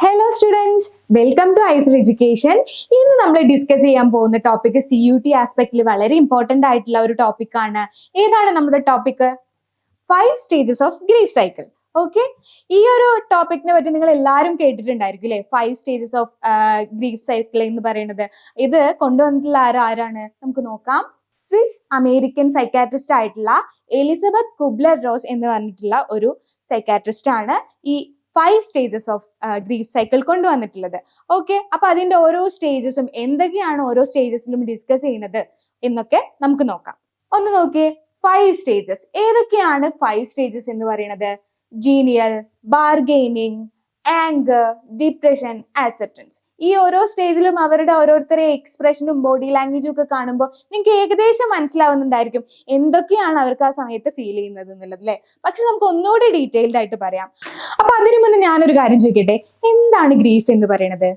Hello students, welcome to ഐഫിൽ education. ഇന്ന് നമ്മൾ ഡിസ്കസ് ചെയ്യാൻ പോകുന്ന ടോപ്പിക് CUT ആസ്പെക്റ്റിൽ വളരെ ഇമ്പോർട്ടന്റ് ആയിട്ടുള്ള ഒരു ടോപ്പിക്കാണ്. ഏതാണ് നമ്മുടെ topic? 5 stages of grief cycle. Okay, ഈ ഒരു ടോപ്പിക്കിനെ പറ്റി നിങ്ങൾ എല്ലാവരും കേട്ടിട്ടുണ്ടായിരിക്കും അല്ലെ? 5 സ്റ്റേജസ് ഓഫ് ഗ്രീഫ് സൈക്കിൾ എന്ന് പറയുന്നത്. ഇത് കൊണ്ടുവന്നിട്ടുള്ള ആരാണ് നമുക്ക് നോക്കാം. സ്വിസ് അമേരിക്കൻ സൈക്കാട്രിസ്റ്റ് ആയിട്ടുള്ള എലിസബത്ത് കുബ്ലർ റോസ് എന്ന് പറഞ്ഞിട്ടുള്ള ഒരു സൈക്കാട്രിസ്റ്റ് ആണ് ഈ 5 സ്റ്റേജസ് ഓഫ് ഗ്രീഫ് സൈക്കിൾ കൊണ്ടുവന്നിട്ടുള്ളത്. ഓക്കെ, അപ്പൊ അതിന്റെ ഓരോ സ്റ്റേജസും എന്തൊക്കെയാണ് ഓരോ സ്റ്റേജസിലും ഡിസ്കസ് ചെയ്യുന്നത് എന്നൊക്കെ നമുക്ക് നോക്കാം. ഒന്ന് നോക്കിയേ, 5 സ്റ്റേജസ് ഏതൊക്കെയാണ്? 5 സ്റ്റേജസ് എന്ന് പറയുന്നത് genial, bargaining, anchor, depression, acceptance. ഈ ഓരോ സ്റ്റേജിലും അവരുടെ ഓരോരുത്തരെ എക്സ്പ്രഷനും ബോഡി ലാംഗ്വേജും ഒക്കെ കാണുമ്പോൾ നിങ്ങൾക്ക് ഏകദേശം മനസ്സിലാവുന്നുണ്ടായിരിക്കും എന്തൊക്കെയാണ് അവർക്ക് ആ സമയത്ത് ഫീൽ ചെയ്യുന്നത് എന്നുള്ളത് അല്ലെ. പക്ഷെ നമുക്ക് ഒന്നുകൂടി ഡീറ്റെയിൽഡ് ആയിട്ട് പറയാം. അപ്പൊ അതിനു മുന്നേ ഞാനൊരു കാര്യം ചോദിക്കട്ടെ, എന്താണ് ഗ്രീഫ് എന്ന് പറയുന്നത്?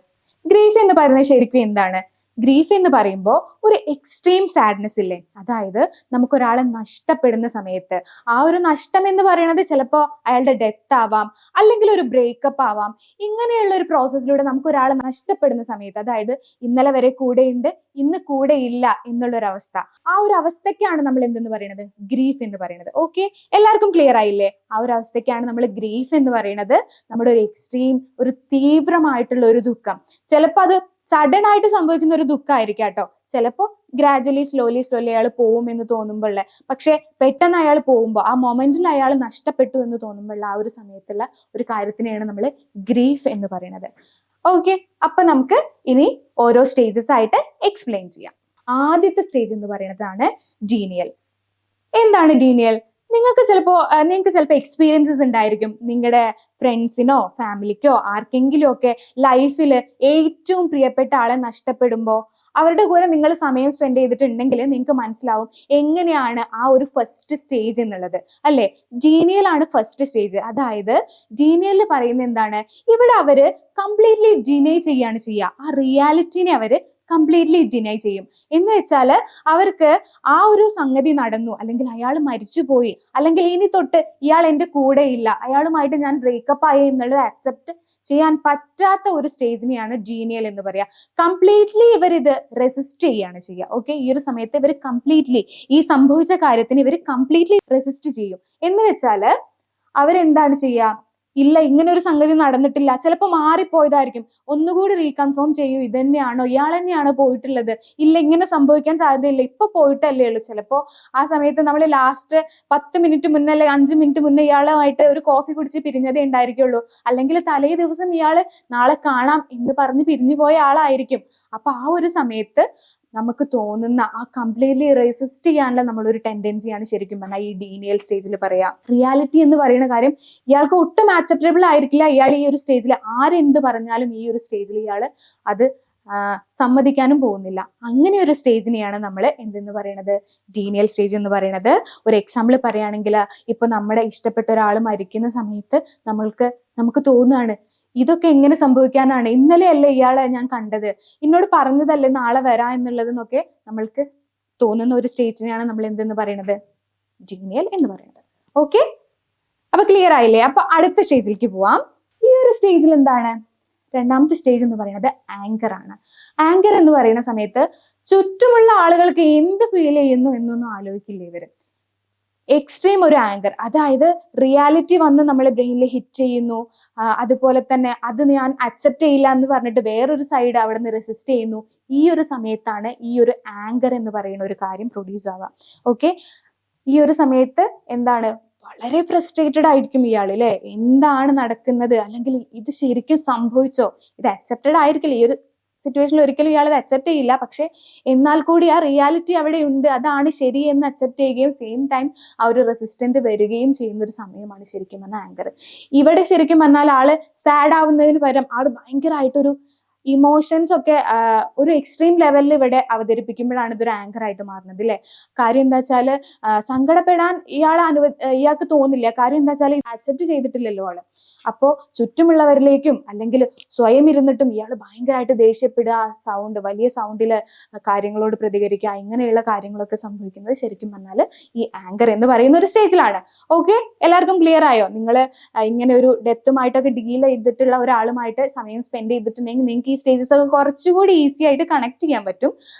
ഗ്രീഫ് എന്ന് പറയുന്നത് ശരിക്കും എന്താണ്? ഗ്രീഫ് എന്ന് പറയുമ്പോൾ ഒരു എക്സ്ട്രീം സാഡ്നെസ് ഇല്ലേ, അതായത് നമുക്കൊരാളെ നഷ്ടപ്പെടുന്ന സമയത്ത് ആ ഒരു നഷ്ടം എന്ന് പറയുന്നത് ചിലപ്പോൾ അയാളുടെ ഡെത്ത് ആവാം, അല്ലെങ്കിൽ ഒരു ബ്രേക്കപ്പ് ആവാം. ഇങ്ങനെയുള്ള ഒരു പ്രോസസ്സിലൂടെ നമുക്ക് ഒരാളെ നഷ്ടപ്പെടുന്ന സമയത്ത്, അതായത് ഇന്നലെ വരെ കൂടെയുണ്ട് ഇന്ന് കൂടെ ഇല്ല എന്നുള്ളൊരവസ്ഥ, ആ ഒരു അവസ്ഥയ്ക്കാണ് നമ്മൾ എന്തെന്ന് പറയുന്നത്? ഗ്രീഫ് എന്ന് പറയുന്നത്. ഓക്കെ, എല്ലാവർക്കും ക്ലിയർ ആയില്ലേ? ആ ഒരു അവസ്ഥയ്ക്കാണ് നമ്മൾ ഗ്രീഫ് എന്ന് പറയുന്നത്. നമ്മുടെ ഒരു എക്സ്ട്രീം, ഒരു തീവ്രമായിട്ടുള്ള ഒരു ദുഃഖം. ചിലപ്പോൾ അത് സഡൻ ആയിട്ട് സംഭവിക്കുന്ന ഒരു ദുഃഖമായിരിക്കും കേട്ടോ. ചിലപ്പോൾ ഗ്രാജുവലി സ്ലോലി അയാൾ പോകും എന്ന് തോന്നുമ്പോഴുള്ള, പക്ഷെ പെട്ടെന്ന് അയാൾ പോകുമ്പോൾ ആ മൊമെന്റിൽ അയാൾ നഷ്ടപ്പെട്ടു എന്ന് തോന്നുമ്പോഴുള്ള ആ ഒരു സമയത്തുള്ള ഒരു കാര്യത്തിനെയാണ് നമ്മൾ ഗ്രീഫ് എന്ന് പറയുന്നത്. ഓക്കെ, അപ്പൊ നമുക്ക് ഇനി ഓരോ സ്റ്റേജസ് ആയിട്ട് എക്സ്പ്ലെയിൻ ചെയ്യാം. ആദ്യത്തെ സ്റ്റേജ് എന്ന് പറയുന്നതാണ് ഡീനിയൽ. എന്താണ് ഡീനിയൽ? നിങ്ങൾക്ക് ചിലപ്പോൾ എക്സ്പീരിയൻസസ് ഉണ്ടായിരിക്കും. നിങ്ങളുടെ ഫ്രണ്ട്സിനോ ഫാമിലിക്കോ ആർക്കെങ്കിലും ഒക്കെ ലൈഫിൽ ഏറ്റവും പ്രിയപ്പെട്ട ആളെ നഷ്ടപ്പെടുമ്പോൾ അവരുടെ കൂടെ നിങ്ങൾ സമയം സ്പെൻഡ് ചെയ്തിട്ടുണ്ടെങ്കിൽ നിങ്ങൾക്ക് മനസ്സിലാവും എങ്ങനെയാണ് ആ ഒരു ഫസ്റ്റ് സ്റ്റേജ് എന്നുള്ളത് അല്ലെ. ജീനിയൽ ആണ് ഫസ്റ്റ് സ്റ്റേജ്. അതായത് ജീനിയലിൽ പറയുന്നത് എന്താണ്? ഇവിടെ അവര് കംപ്ലീറ്റ്ലി ഡിനൈ ചെയ്യാണ് ചെയ്യുക. ആ റിയാലിറ്റിനെ അവര് കംപ്ലീറ്റ്ലി ഡിനൈ ചെയ്യും. എന്ന് വെച്ചാല് അവർക്ക് ആ ഒരു സംഗതി നടന്നു, അല്ലെങ്കിൽ അയാൾ മരിച്ചുപോയി, അല്ലെങ്കിൽ ഇനി തൊട്ട് ഇയാൾ എൻ്റെ കൂടെ ഇല്ല, അയാളുമായിട്ട് ഞാൻ ബ്രേക്കപ്പ് ആയി എന്നുള്ളത് അക്സെപ്റ്റ് ചെയ്യാൻ പറ്റാത്ത ഒരു സ്റ്റേജിനെയാണ് ജീനിയൽ എന്ന് പറയാ. കംപ്ലീറ്റ്ലി ഇവരിത് റെസിസ്റ്റ് ചെയ്യാണ് ചെയ്യുക. ഓക്കെ, ഈ ഒരു സമയത്ത് ഇവർ കംപ്ലീറ്റ്ലി ഈ സംഭവിച്ച കാര്യത്തിന് ഇവർ കംപ്ലീറ്റ്ലി റെസിസ്റ്റ് ചെയ്യും. എന്ന് വെച്ചാല് അവരെന്താണ് ചെയ്യുക? ഇല്ല, ഇങ്ങനെ ഒരു സംഗതി നടന്നിട്ടില്ല, ചിലപ്പോൾ മാറിപ്പോയതായിരിക്കും, ഒന്നുകൂടി റീകൺഫേം ചെയ്യൂ, ഇത് തന്നെയാണോ, ഇയാൾ തന്നെയാണോ പോയിട്ടുള്ളത്, ഇല്ല ഇങ്ങനെ സംഭവിക്കാൻ സാധ്യതയില്ല, ഇപ്പൊ പോയിട്ടല്ലേ ഉള്ളൂ. ചിലപ്പോൾ ആ സമയത്ത് നമ്മൾ ലാസ്റ്റ് 10 മിനിറ്റ് മുന്നേ അല്ലെ 5 മിനിറ്റ് മുന്നേ ഇയാളുമായിട്ട് ഒരു കോഫി കുടിച്ച് പിരിഞ്ഞതേ ഉണ്ടായിരിക്കുള്ളൂ, അല്ലെങ്കിൽ തലേ ദിവസം ഇയാള് നാളെ കാണാം എന്ന് പറഞ്ഞ് പിരിഞ്ഞു പോയ ആളായിരിക്കും. അപ്പൊ ആ ഒരു സമയത്ത് നമുക്ക് തോന്നുന്ന ആ കംപ്ലീറ്റ്ലി റെസിസ്റ്റ് ചെയ്യാനുള്ള നമ്മളൊരു ടെൻഡൻസിയാണ് ശരിക്കും പറഞ്ഞാൽ ഈ ഡീനിയൽ സ്റ്റേജിൽ പറയാ. റിയാലിറ്റി എന്ന് പറയുന്ന കാര്യം ഇയാൾക്ക് ഒട്ടും ആക്സെപ്റ്റബിൾ ആയിരിക്കില്ല. ഇയാൾ ഈ ഒരു സ്റ്റേജിൽ ആരെന്ത് പറഞ്ഞാലും ഈ ഒരു സ്റ്റേജിൽ ഇയാള് അത് സമ്മതിക്കാനും പോകുന്നില്ല. അങ്ങനെ ഒരു സ്റ്റേജിനെയാണ് നമ്മൾ എന്തെന്ന് പറയുന്നത്? ഡീനിയൽ സ്റ്റേജ് എന്ന് പറയുന്നത്. ഒരു എക്സാമ്പിൾ പറയുകയാണെങ്കിൽ, ഇപ്പൊ നമ്മുടെ ഇഷ്ടപ്പെട്ട ഒരാൾ മരിക്കുന്ന സമയത്ത് നമുക്ക് തോന്നുകയാണ്, ഇതൊക്കെ എങ്ങനെ സംഭവിക്കാനാണ്, ഇന്നലെ അല്ലേ ഇയാളെ ഞാൻ കണ്ടത്, എന്നോട് പറഞ്ഞതല്ലേ നാളെ വരാ എന്നുള്ളതെന്നൊക്കെ നമ്മൾക്ക് തോന്നുന്ന ഒരു സ്റ്റേജിനെയാണ് നമ്മൾ എന്തെന്ന് പറയുന്നത്? ജീനിയൽ എന്ന് പറയുന്നത്. ഓക്കെ, അപ്പൊ ക്ലിയർ ആയില്ലേ? അപ്പൊ അടുത്ത സ്റ്റേജിലേക്ക് പോവാം. ഈ ഒരു സ്റ്റേജിൽ എന്താണ്? രണ്ടാമത്തെ സ്റ്റേജ് എന്ന് പറയുന്നത് ആങ്കർ ആണ്. ആങ്കർ എന്ന് പറയുന്ന സമയത്ത് ചുറ്റുമുള്ള ആളുകൾക്ക് എന്ത് ഫീൽ ചെയ്യുന്നു എന്നൊന്നും ആലോചിക്കില്ല ഇവര്. എക്സ്ട്രീം ഒരു ആങ്കർ, അതായത് റിയാലിറ്റി വന്ന് നമ്മളെ ബ്രെയിനിൽ ഹിറ്റ് ചെയ്യുന്നു, അതുപോലെ തന്നെ അത് ഞാൻ അക്സെപ്റ്റ് ചെയ്യില്ല എന്ന് പറഞ്ഞിട്ട് വേറൊരു സൈഡ് അവിടെ നിന്ന് റെസിസ്റ്റ് ചെയ്യുന്നു. ഈ ഒരു സമയത്താണ് ഈ ഒരു ആങ്കർ എന്ന് പറയുന്ന ഒരു കാര്യം പ്രൊഡ്യൂസ് ആവുക. ഓക്കെ, ഈ ഒരു സമയത്ത് എന്താണ്? വളരെ ഫ്രസ്ട്രേറ്റഡ് ആയിരിക്കും ഇയാൾ അല്ലെ. എന്താണ് നടക്കുന്നത്, അല്ലെങ്കിൽ ഇത് ശരിക്കും സംഭവിച്ചോ, ഇത് അക്സെപ്റ്റഡ് ആയിരിക്കില്ല. ഈ ഒരു സിറ്റുവേഷനിൽ ഒരിക്കലും ഇയാൾ ഇത് അക്സെപ്റ്റ് ചെയ്യില്ല, പക്ഷെ എന്നാൽ കൂടി ആ റിയാലിറ്റി അവിടെ ഉണ്ട്, അതാണ് ശരി എന്ന് അക്സെപ്റ്റ് ചെയ്യുകയും സെയിം ടൈം ആ ഒരു റെസിസ്റ്റന്റ് വരികയും ചെയ്യുന്ന ഒരു സമയമാണ് ശരിക്കും പറഞ്ഞാൽ ആങ്കർ. ഇവിടെ ശരിക്കും പറഞ്ഞാൽ ആള് സാഡ് ആവുന്നതിന് പകരം ആള് ഭയങ്കരമായിട്ടൊരു ഇമോഷൻസ് ഒക്കെ ഒരു എക്സ്ട്രീം ലെവലിൽ ഇവിടെ അവതരിപ്പിക്കുമ്പോഴാണ് ഇതൊരു ആങ്കർ ആയിട്ട് മാറുന്നത് അല്ലെ. കാര്യം എന്താ വെച്ചാല് സങ്കടപ്പെടാൻ ഇയാൾക്ക് തോന്നില്ല. കാര്യം എന്താ വെച്ചാൽ അക്സെപ്റ്റ് ചെയ്തിട്ടില്ലല്ലോ ആള്. അപ്പോൾ ചുറ്റുമുള്ളവരിലേക്കും അല്ലെങ്കിൽ സ്വയം ഇരുന്നിട്ടും ഇയാൾ ഭയങ്കരമായിട്ട് ദേഷ്യപ്പെടുക, സൗണ്ട് വലിയ സൗണ്ടില് കാര്യങ്ങളോട് പ്രതികരിക്കുക, ഇങ്ങനെയുള്ള കാര്യങ്ങളൊക്കെ സംഭവിക്കുന്നത് ശരിക്കും പറഞ്ഞാൽ ഈ ആങ്കർ എന്ന് പറയുന്ന ഒരു സ്റ്റേജിലാണ്. ഓക്കെ, എല്ലാവർക്കും ക്ലിയർ ആയോ? നിങ്ങൾ ഇങ്ങനെ ഒരു ഡെത്തുമായിട്ടൊക്കെ ഡീൽ ചെയ്തിട്ടുള്ള ഒരാളുമായിട്ട് സമയം സ്പെൻഡ് ചെയ്തിട്ടുണ്ടെങ്കിൽ നിങ്ങൾക്ക് ഈ സ്റ്റേജസ് ഒക്കെ കുറച്ചുകൂടി ഈസി ആയിട്ട് കണക്ട് ചെയ്യാൻ പറ്റും.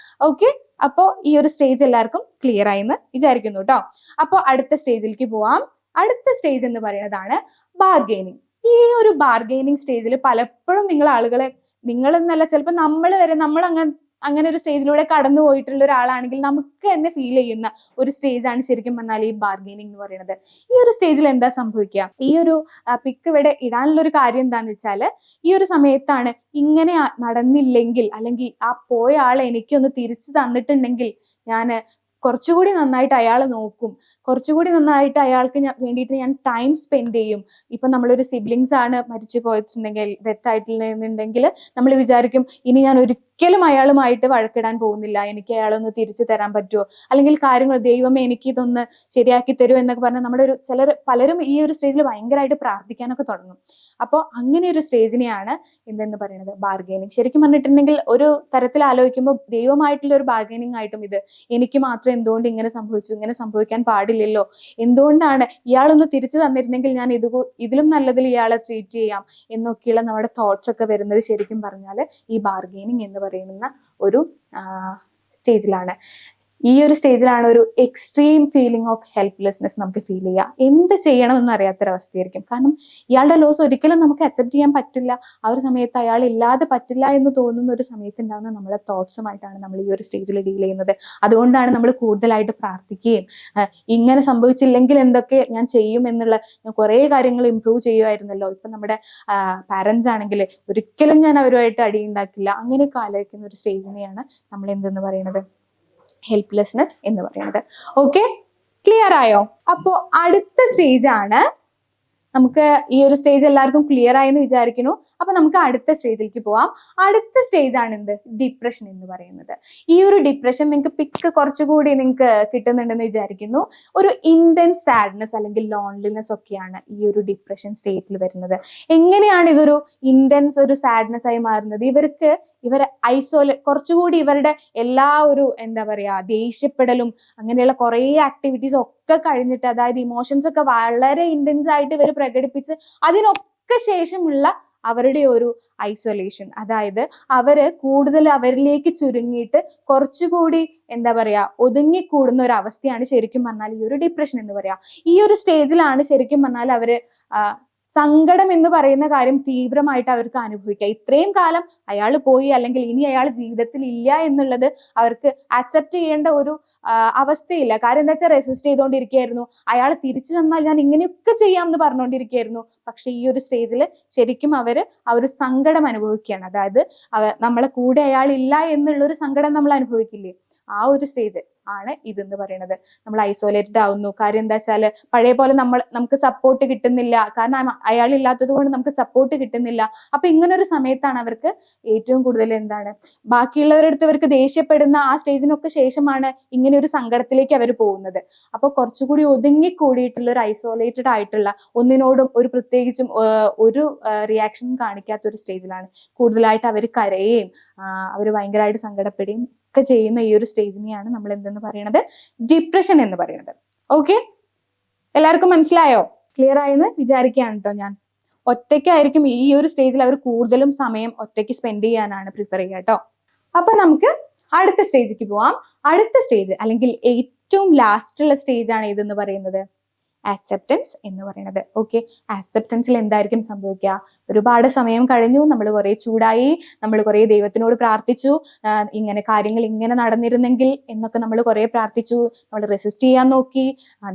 ഓക്കെ, അപ്പോൾ ഈ ഒരു സ്റ്റേജ് എല്ലാവർക്കും ക്ലിയർ ആയി എന്ന് വിചാരിക്കുന്നു കേട്ടോ. അപ്പോൾ അടുത്ത സ്റ്റേജിലേക്ക് പോവാം. അടുത്ത സ്റ്റേജ് എന്ന് പറയുന്നതാണ് ബാർഗെയിനിങ്. ഈ ഒരു ബാർഗെയിനിങ് സ്റ്റേജിൽ പലപ്പോഴും നിങ്ങൾ എന്നല്ല, ചിലപ്പോൾ നമ്മൾ അങ്ങനെ ഒരു സ്റ്റേജിലൂടെ കടന്നു പോയിട്ടുള്ള ഒരാളാണെങ്കിൽ നമുക്ക് തന്നെ ഫീൽ ചെയ്യുന്ന ഒരു സ്റ്റേജാണ് ശരിക്കും പറഞ്ഞാൽ ഈ ബാർഗെയിനിങ് എന്ന് പറയുന്നത്. ഈ ഒരു സ്റ്റേജിൽ എന്താ സംഭവിക്കുക? ഈ ഒരു പിക്ക് ഇവിടെ ഇടാനുള്ള ഒരു കാര്യം എന്താന്ന് വെച്ചാൽ, ഈ ഒരു സമയത്താണ് ഇങ്ങനെ നടന്നില്ലെങ്കിൽ അല്ലെങ്കിൽ ആ പോയ ആളെ എനിക്കൊന്ന് തിരിച്ചു തന്നിട്ടുണ്ടെങ്കിൽ ഞാൻ കുറച്ചുകൂടി നന്നായിട്ട് അയാൾ നോക്കും, കുറച്ചുകൂടി നന്നായിട്ട് അയാൾക്ക് വേണ്ടിയിട്ട് ഞാൻ ടൈം സ്പെൻഡ് ചെയ്യും. ഇപ്പൊ നമ്മളൊരു സിബ്ലിങ്സ് ആണ് മരിച്ചു പോയിട്ടുണ്ടെങ്കിൽ, ഡെത്ത് ആയിട്ടുണ്ടെങ്കിൽ നമ്മൾ വിചാരിക്കും ഇനി ഞാൻ ഒരിക്കലും അയാളുമായിട്ട് വഴക്കിടാൻ പോകുന്നില്ല, എനിക്ക് അയാളൊന്ന് തിരിച്ചു തരാൻ പറ്റുമോ, അല്ലെങ്കിൽ കാര്യങ്ങൾ ദൈവമേ എനിക്ക് ഇതൊന്ന് ശരിയാക്കി തരുമോ എന്നൊക്കെ പറഞ്ഞാൽ പലരും ഈ ഒരു സ്റ്റേജിൽ ഭയങ്കരമായിട്ട് പ്രാർത്ഥിക്കാനൊക്കെ തുടങ്ങും. അപ്പോൾ അങ്ങനെ ഒരു സ്റ്റേജിനെയാണ് എന്തെന്ന് പറയുന്നത് ബാർഗെയിനിങ്. ശരിക്കും പറഞ്ഞിട്ടുണ്ടെങ്കിൽ ഒരു തരത്തിൽ ആലോചിക്കുമ്പോൾ ദൈവമായിട്ടുള്ള ഒരു ബാർഗെയിനിങ് ആയിട്ടും ഇത് എനിക്ക് മാത്രം എന്തുകൊണ്ട് ഇങ്ങനെ സംഭവിച്ചു, ഇങ്ങനെ സംഭവിക്കാൻ പാടില്ലല്ലോ, എന്തുകൊണ്ടാണ് ഇയാളൊന്ന് തിരിച്ചു തന്നിരുന്നെങ്കിൽ ഞാൻ ഇതിലും നല്ലതിൽ ഇയാളെ ട്രീറ്റ് ചെയ്യാം എന്നൊക്കെയുള്ള നമ്മുടെ തോട്ട്സ് ഒക്കെ വരുന്നത് ശരിക്കും പറഞ്ഞാൽ ഈ ബാർഗെയിനിങ് എന്ന് പറയുന്ന ഒരു സ്റ്റേജിലാണ്. ഈ ഒരു സ്റ്റേജിലാണ് ഒരു എക്സ്ട്രീം ഫീലിംഗ് ഓഫ് ഹെൽപ്ലെസ്നെസ് നമുക്ക് ഫീൽ ചെയ്യുക. എന്ത് ചെയ്യണമെന്ന് അറിയാത്തൊരവസ്ഥയായിരിക്കും. കാരണം ഇയാളുടെ ലോസ് ഒരിക്കലും നമുക്ക് അക്സെപ്റ്റ് ചെയ്യാൻ പറ്റില്ല. ആ ഒരു സമയത്ത് അയാൾ ഇല്ലാതെ പറ്റില്ല എന്ന് തോന്നുന്ന ഒരു സമയത്ത് ഉണ്ടാകുന്ന നമ്മുടെ തോട്ട്സുമായിട്ടാണ് നമ്മൾ ഈ ഒരു സ്റ്റേജിൽ ഡീൽ ചെയ്യുന്നത്. അതുകൊണ്ടാണ് നമ്മൾ കൂടുതലായിട്ട് പ്രാർത്ഥിക്കുകയും ഇങ്ങനെ സംഭവിച്ചില്ലെങ്കിൽ എന്തൊക്കെ ഞാൻ ചെയ്യും എന്നുള്ള, ഞാൻ കുറേ കാര്യങ്ങൾ ഇമ്പ്രൂവ് ചെയ്യുമായിരുന്നല്ലോ, ഇപ്പം നമ്മുടെ പാരൻസ് ആണെങ്കിൽ ഒരിക്കലും ഞാൻ അവരുമായിട്ട് അടിയുണ്ടാക്കില്ല, അങ്ങനെയൊക്കെ ആലോചിക്കുന്ന ഒരു സ്റ്റേജിനെയാണ് നമ്മൾ എന്തെന്ന് പറയുന്നത് ഹെൽപ്ലെസ്നെസ് എന്ന് പറയുന്നത്. ഓക്കെ, ക്ലിയർ ആയോ? അപ്പോ അടുത്ത സ്റ്റേജ് ആണ്, നമുക്ക് ഈ ഒരു സ്റ്റേജ് എല്ലാവർക്കും ക്ലിയർ ആയെന്ന് വിചാരിക്കുന്നു. അപ്പൊ നമുക്ക് അടുത്ത സ്റ്റേജിലേക്ക് പോവാം. അടുത്ത സ്റ്റേജ് ആണ് എന്ത്? ഡിപ്രഷൻ എന്ന് പറയുന്നത്. ഈ ഒരു ഡിപ്രഷൻ നിങ്ങൾക്ക് പിക്ക് കുറച്ചുകൂടി നിങ്ങൾക്ക് കിട്ടുന്നുണ്ടെന്ന് വിചാരിക്കുന്നു. ഒരു ഇന്റൻസ് സാഡ്നെസ് അല്ലെങ്കിൽ ലോൺലിനെസ് ഒക്കെയാണ് ഈ ഒരു ഡിപ്രഷൻ സ്റ്റേറ്റിൽ വരുന്നത്. എങ്ങനെയാണ് ഇതൊരു ഇന്റൻസ് ഒരു സാഡ്നെസ് ആയി മാറുന്നത്? ഇവരെ കുറച്ചുകൂടി ഇവരുടെ എല്ലാ ഒരു എന്താ പറയാ ദേഷ്യപ്പെടലും അങ്ങനെയുള്ള കുറേ ആക്ടിവിറ്റീസ് ഒക്കെ കഴിഞ്ഞിട്ട്, അതായത് ഇമോഷൻസ് ഒക്കെ വളരെ ഇന്റൻസ് ആയിട്ട് ഇവർ പ്രകടിപ്പിച്ച് അതിനൊക്കെ ശേഷമുള്ള അവരുടെ ഒരു ഐസൊലേഷൻ, അതായത് കൂടുതൽ അവരിലേക്ക് ചുരുങ്ങിയിട്ട് കുറച്ചുകൂടി എന്താ പറയാ ഒതുങ്ങിക്കൂടുന്ന ഒരു അവസ്ഥയാണ് ശരിക്കും പറഞ്ഞാൽ ഈ ഒരു ഡിപ്രഷൻ എന്ന് പറയാ. ഈ ഒരു സ്റ്റേജിലാണ് ശരിക്കും പറഞ്ഞാൽ അവര് സങ്കടം എന്ന് പറയുന്ന കാര്യം തീവ്രമായിട്ട് അവർക്ക് അനുഭവിക്കുക. ഇത്രയും കാലം അയാൾ പോയി, അല്ലെങ്കിൽ ഇനി അയാൾ ജീവിതത്തിൽ ഇല്ല എന്നുള്ളത് അവർക്ക് അക്സെപ്റ്റ് ചെയ്യേണ്ട ഒരു അവസ്ഥയില്ല. കാര്യം എന്താ വെച്ചാൽ റെസിസ്റ്റ് ചെയ്തുകൊണ്ടിരിക്കുകയായിരുന്നു. അയാൾ തിരിച്ചു തന്നാൽ ഞാൻ ഇങ്ങനെയൊക്കെ ചെയ്യാം എന്ന് പറഞ്ഞുകൊണ്ടിരിക്കുകയായിരുന്നു. പക്ഷെ ഈ ഒരു സ്റ്റേജിൽ ശരിക്കും ആ ഒരു സങ്കടം അനുഭവിക്കുകയാണ്. അതായത് നമ്മളെ കൂടെ അയാൾ ഇല്ല എന്നുള്ളൊരു സങ്കടം നമ്മൾ അനുഭവിക്കില്ലേ, ആ ഒരു സ്റ്റേജ് ആണ് ഇതെന്ന് പറയുന്നത്. നമ്മൾ ഐസോലേറ്റഡ് ആവുന്നു. കാര്യം എന്താ വെച്ചാല് പഴയ പോലെ നമുക്ക് സപ്പോർട്ട് കിട്ടുന്നില്ല, കാരണം അയാൾ ഇല്ലാത്തത് കൊണ്ട് നമുക്ക് സപ്പോർട്ട് കിട്ടുന്നില്ല. അപ്പൊ ഇങ്ങനെ ഒരു സമയത്താണ് അവർക്ക് ഏറ്റവും കൂടുതൽ എന്താണ് ബാക്കിയുള്ളവരുടെ അടുത്ത് അവർക്ക് ദേഷ്യപ്പെടുന്ന ആ സ്റ്റേജിനൊക്കെ ശേഷമാണ് ഇങ്ങനെ ഒരു സങ്കടത്തിലേക്ക് അവർ പോകുന്നത്. അപ്പൊ കുറച്ചുകൂടി ഒതുങ്ങിക്കൂടിയിട്ടുള്ള ഒരു ഐസോലേറ്റഡ് ആയിട്ടുള്ള, ഒന്നിനോടും പ്രത്യേകിച്ചും ഒരു റിയാക്ഷനും കാണിക്കാത്ത ഒരു സ്റ്റേജിലാണ് കൂടുതലായിട്ട് അവർ കരയുകയും അവർ ഭയങ്കരമായിട്ട് സങ്കടപ്പെടുകയും ഒക്കെ ചെയ്യുന്ന ഈ ഒരു സ്റ്റേജിനെയാണ് നമ്മൾ എന്തെന്ന് പറയുന്നത് ഡിപ്രഷൻ എന്ന് പറയുന്നത്. ഓക്കെ, എല്ലാവർക്കും മനസ്സിലായോ? ക്ലിയർ ആയെന്ന് വിചാരിക്കുകയാണ് കേട്ടോ. ഞാൻ ഒറ്റയ്ക്കായിരിക്കും ഈ ഒരു സ്റ്റേജിൽ അവർ കൂടുതലും സമയം ഒറ്റയ്ക്ക് സ്പെൻഡ് ചെയ്യാനാണ് പ്രിഫർ ചെയ്യുക കേട്ടോ. അപ്പൊ നമുക്ക് അടുത്ത സ്റ്റേജിലേക്ക് പോവാം. അടുത്ത സ്റ്റേജ് അല്ലെങ്കിൽ ഏറ്റവും ലാസ്റ്റുള്ള സ്റ്റേജ് ആണ് ഇതെന്ന് പറയുന്നത് ആക്സെപ്റ്റൻസ് എന്ന് പറയുന്നത്. ഓക്കെ, ആക്സെപ്റ്റൻസിൽ എന്തായിരിക്കും സംഭവിക്കുക? ഒരുപാട് സമയം കഴിഞ്ഞു, നമ്മൾ കുറെ ചൂടായി, നമ്മൾ കുറെ ദൈവത്തിനോട് പ്രാർത്ഥിച്ചു, ഇങ്ങനെ കാര്യങ്ങൾ ഇങ്ങനെ നടന്നിരുന്നെങ്കിൽ എന്നൊക്കെ നമ്മൾ കുറെ പ്രാർത്ഥിച്ചു, നമ്മൾ റെസിസ്റ്റ് ചെയ്യാൻ നോക്കി,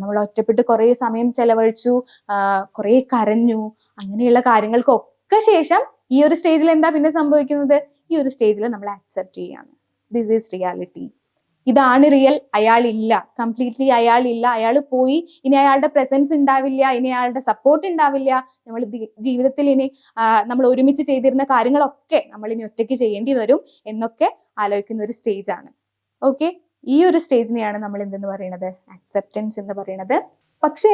നമ്മൾ ഒറ്റപ്പെട്ട് കുറെ സമയം ചെലവഴിച്ചു, കുറെ കരഞ്ഞു, അങ്ങനെയുള്ള കാര്യങ്ങൾക്കൊക്കെ ശേഷം ഈ ഒരു സ്റ്റേജിൽ എന്താ പിന്നെ സംഭവിക്കുന്നത്? ഈ ഒരു സ്റ്റേജിൽ നമ്മൾ ആക്സെപ്റ്റ് ചെയ്യാണ്. ദിസ് ഈസ് റിയാലിറ്റി, ഇതാണ് റിയൽ. അയാളില്ല, കംപ്ലീറ്റ്ലി അയാളില്ല, അയാൾ പോയി, ഇനി അയാളുടെ പ്രസൻസ് ഉണ്ടാവില്ല, ഇനി അയാളുടെ സപ്പോർട്ട് ഉണ്ടാവില്ല, നമ്മൾ ജീവിതത്തിൽ ഇനി നമ്മൾ ഒരുമിച്ച് ചെയ്തിരുന്ന കാര്യങ്ങളൊക്കെ നമ്മൾ ഇനി ഒറ്റയ്ക്ക് ചെയ്യേണ്ടി വരും എന്നൊക്കെ ആലോചിക്കുന്ന ഒരു സ്റ്റേജ് ആണ്. ഓക്കെ, ഈ ഒരു സ്റ്റേജിനെയാണ് നമ്മൾ എന്തെന്ന് പറയുന്നത് ആക്സെപ്റ്റൻസ് എന്ന് പറയുന്നത്. പക്ഷേ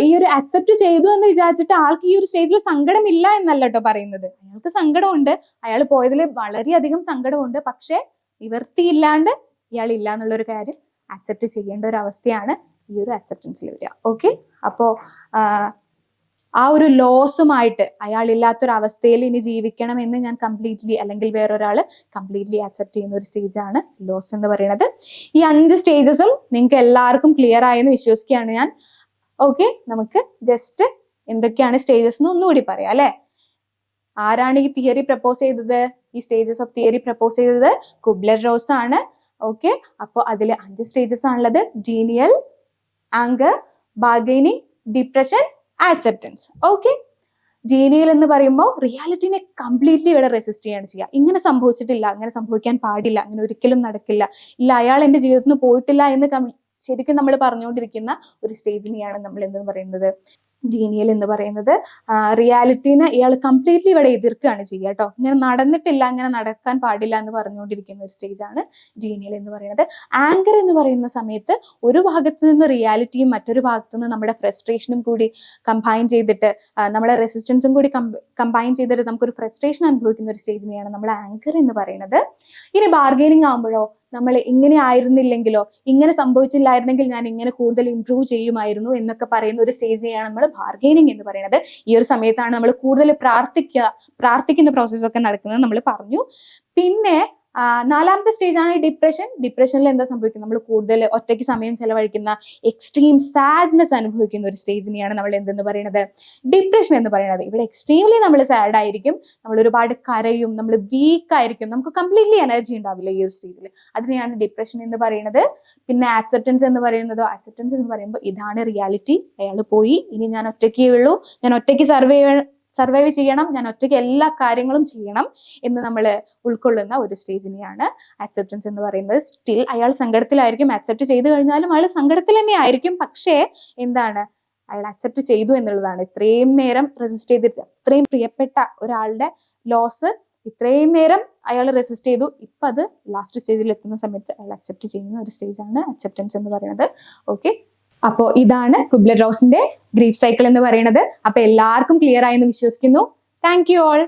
ഈ ഒരു അക്സെപ്റ്റ് ചെയ്തു എന്ന് വിചാരിച്ചിട്ട് ആൾക്ക് ഈ ഒരു സ്റ്റേജിൽ സങ്കടമില്ല എന്നല്ല കേട്ടോ പറയുന്നത്. അയാൾക്ക് സങ്കടമുണ്ട്, അയാൾ പോയതിൽ വളരെയധികം സങ്കടമുണ്ട്. പക്ഷേ നിവർത്തിയില്ലാണ്ട് ഇയാൾ ഇല്ല എന്നുള്ളൊരു കാര്യം അക്സെപ്റ്റ് ചെയ്യേണ്ട ഒരു അവസ്ഥയാണ് ഈ ഒരു അക്സെപ്റ്റൻസിൽ വരിക. ഓക്കെ, അപ്പോ ആ ഒരു ലോസുമായിട്ട് അയാൾ ഇല്ലാത്തൊരവസ്ഥയിൽ ഇനി ജീവിക്കണം എന്ന് ഞാൻ കംപ്ലീറ്റ്ലി അല്ലെങ്കിൽ വേറൊരാൾ കംപ്ലീറ്റ്ലി അക്സെപ്റ്റ് ചെയ്യുന്ന ഒരു സ്റ്റേജാണ് ലോസ് എന്ന് പറയുന്നത്. ഈ 5 സ്റ്റേജസും നിങ്ങൾക്ക് എല്ലാവർക്കും ക്ലിയർ ആയെന്ന് വിശ്വസിക്കുകയാണ് ഞാൻ. ഓക്കെ, നമുക്ക് ജസ്റ്റ് എന്തൊക്കെയാണ് സ്റ്റേജസ് എന്ന് ഒന്നുകൂടി പറയാം അല്ലെ. ആരാണ് ഈ തിയറി പ്രപ്പോസ് ചെയ്തത്? ഈ സ്റ്റേജസ് ഓഫ് തിയറി പ്രപ്പോസ് ചെയ്തത് കുബ്ലർ-റോസ് ആണ്. ഓക്കെ, അപ്പോൾ അതിൽ 5 സ്റ്റേജസ് ആണുള്ളത്: denial, anger, bargaining, depression, acceptance. Okay, denial എന്ന് പറയുമ്പോൾ റിയാലിറ്റിനെ കംപ്ലീറ്റ്ലി ഇവിടെ റെസിസ്റ്റ് ചെയ്യാണ് ചെയ്യുക. ഇങ്ങനെ സംഭവിച്ചിട്ടില്ല, അങ്ങനെ സംഭവിക്കാൻ പാടില്ല, അങ്ങനെ ഒരിക്കലും നടക്കില്ല, ഇല്ല അയാൾ എൻ്റെ ജീവിതത്തിൽ നിന്ന് പോയിട്ടില്ല എന്ന് ശരിക്കും നമ്മൾ പറഞ്ഞുകൊണ്ടിരിക്കുന്ന ഒരു സ്റ്റേജിനെയാണ് നമ്മൾ എന്തെന്ന് പറയുന്നത്, ജീനിയൽ എന്ന് പറയുന്നത്. റിയാലിറ്റിനെ ഇയാൾ കംപ്ലീറ്റ്ലി ഇവിടെ എതിർക്കുകയാണ് ചെയ്യുക കേട്ടോ. ഇങ്ങനെ നടന്നിട്ടില്ല, അങ്ങനെ നടക്കാൻ പാടില്ല എന്ന് പറഞ്ഞുകൊണ്ടിരിക്കുന്ന ഒരു സ്റ്റേജാണ് ജീനിയൽ എന്ന് പറയുന്നത്. ആങ്കർ എന്ന് പറയുന്ന സമയത്ത് ഒരു ഭാഗത്ത് നിന്ന് റിയാലിറ്റിയും മറ്റൊരു ഭാഗത്ത് നിന്ന് നമ്മുടെ ഫ്രസ്ട്രേഷനും കൂടി കമ്പൈൻ ചെയ്തിട്ട്, നമ്മുടെ റെസിസ്റ്റൻസും കൂടി കമ്പൈൻ ചെയ്തിട്ട് നമുക്കൊരു ഫ്രസ്ട്രേഷൻ അനുഭവിക്കുന്ന ഒരു സ്റ്റേജിനെയാണ് നമ്മൾ ആങ്കർ എന്ന് പറയുന്നത്. ഇനി ബാർഗൈനിങ് ആകുമ്പോഴോ, നമ്മൾ ഇങ്ങനെ ആയിരുന്നില്ലെങ്കിലോ, ഇങ്ങനെ സംഭവിച്ചില്ലായിരുന്നെങ്കിൽ ഞാൻ ഇങ്ങനെ കൂടുതൽ ഇംപ്രൂവ് ചെയ്യുമായിരുന്നു എന്നൊക്കെ പറയുന്ന ഒരു സ്റ്റേജിനെയാണ് നമ്മൾ ബാർഗൈനിങ് എന്ന് പറയുന്നത്. ഈ ഒരു സമയത്താണ് നമ്മൾ കൂടുതൽ പ്രാർത്ഥിക്കുന്ന പ്രോസസ്സൊക്കെ നടക്കുന്നത് നമ്മൾ പറഞ്ഞു. പിന്നെ 4ാമത്തെ സ്റ്റേജാണ് ഡിപ്രഷൻ. ഡിപ്രഷനിൽ എന്താ സംഭവിക്കുന്നത്? നമ്മൾ കൂടുതൽ ഒറ്റയ്ക്ക് സമയം ചെലവഴിക്കുന്ന, എക്സ്ട്രീം സാഡ്നെസ് അനുഭവിക്കുന്ന ഒരു സ്റ്റേജിനെയാണ് നമ്മൾ എന്തെന്ന് പറയുന്നത്, ഡിപ്രഷൻ എന്ന് പറയുന്നത്. ഇവിടെ എക്സ്ട്രീംലി നമ്മൾ സാഡ് ആയിരിക്കും, നമ്മൾ ഒരുപാട് കരയും, നമ്മൾ വീക്ക് ആയിരിക്കും, നമുക്ക് കംപ്ലീറ്റ്ലി എനർജി ഉണ്ടാവില്ല ഈ ഒരു സ്റ്റേജിൽ. അതിനെയാണ് ഡിപ്രഷൻ എന്ന് പറയുന്നത്. പിന്നെ ആക്സെപ്റ്റൻസ് എന്ന് പറയുന്നതോ, ആക്സെപ്റ്റൻസ് എന്ന് പറയുമ്പോൾ ഇതാണ് റിയാലിറ്റി, അയാൾ പോയി, ഇനി ഞാൻ ഒറ്റയ്ക്കേ ഉള്ളൂ, ഞാൻ ഒറ്റയ്ക്ക് സർവൈവ് ചെയ്യണം, ഞാൻ ഒറ്റയ്ക്ക് എല്ലാ കാര്യങ്ങളും ചെയ്യണം എന്ന് നമ്മൾ ഉൾക്കൊള്ളുന്ന ഒരു സ്റ്റേജിനെയാണ് ആക്സെപ്റ്റൻസ് എന്ന് പറയുന്നത്. സ്റ്റിൽ അയാൾ സങ്കടത്തിലായിരിക്കും, ആക്സെപ്റ്റ് ചെയ്തു കഴിഞ്ഞാലും അയാൾ സങ്കടത്തിൽ തന്നെ ആയിരിക്കും. പക്ഷേ എന്താണ്, അയാൾ അക്സെപ്റ്റ് ചെയ്തു എന്നുള്ളതാണ്. ഇത്രയും നേരം റെസിസ്റ്റ് ചെയ്തിട്ട്, അത്രയും പ്രിയപ്പെട്ട ഒരാളുടെ ലോസ് ഇത്രയും നേരം അയാൾ റെസിസ്റ്റ് ചെയ്തു, ഇപ്പം അത് ലാസ്റ്റ് സ്റ്റേജിൽ എത്തുന്ന സമയത്ത് അയാൾ അക്സെപ്റ്റ് ചെയ്യുന്ന ഒരു സ്റ്റേജാണ് അക്സെപ്റ്റൻസ് എന്ന് പറയുന്നത്. ഓക്കെ, അപ്പോൾ ഇതാണ് കുബ്ലർ-റോസിന്റെ ഗ്രീഫ് സൈക്കിൾ എന്ന് പറയുന്നത്. അപ്പൊ എല്ലാവർക്കും ക്ലിയർ ആയെന്ന് വിശ്വസിക്കുന്നു. Thank you all.